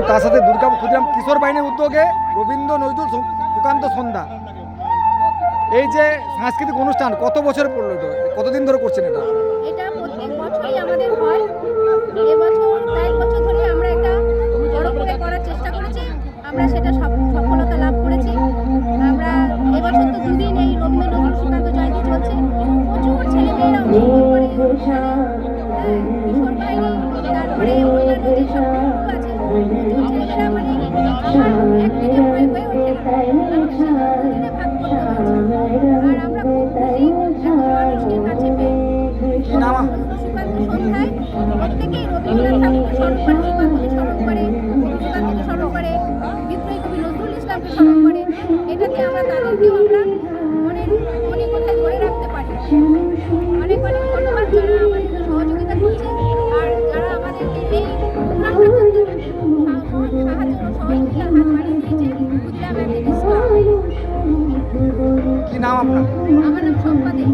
তার সাথে দুর্গা ক্ষুদিরাম কিশোর বাহিনীর উদ্যোগে রবীন্দ্র নজরুল সুকান্ত সন্ধ্যা, এই যে সাংস্কৃতিক অনুষ্ঠান কত বছর পড়লো, তো কতদিন ধরে করছেন এটা? এটা প্রত্যেক বছরই আমাদের হয়। এবছর কয়েক বছর ধরে আমরা এটা বড় করে করার চেষ্টা করেছি, আমরা সেটা সফলতা লাভ করেছি। আমরা এবছর তো দুদিন এই রবীন্দ্র নজরুল সুকান্ত জয়ন্তী চলছে, প্রচুর ছেলেমেয়েরা অংশগ্রহণ করে। কিশোর বাহিনী, তারপরে অন্যান্য যেসব গ্রুপ আছে, প্রচুর ছেলেমেয়েরা মানে একদিকে হয়ে ওঠে না, আমাদের সেটা দুদিনে ভাগ করতে হয়েছে। আর আমরা খুব খুশি এত মানুষকে কাছে পেয়ে। সুকান্ত সন্ধ্যায় প্রত্যেকেই রবীন্দ্রনাথ ঠাকুরকে স্মরণ করে, সুকান্তকে স্মরণ করে, বিদ্রোহী কবি নজরুল ইসলামকে স্মরণ করে। এটাতে আমরা তাদেরকেও আমরা মনে কোথায় ধরে রাখতে পারি। অনেক অনেক ধন্যবাদ যারা আমাদেরকে সহযোগিতা করছে, আর যারা আমাদেরকে এই প্রোগ্রামটা করতে সহযোগিতার হাত বাড়িয়ে দিয়েছে। Khudiram athletics club. কি নাম আপনার? আমার নাম সম্পাদে।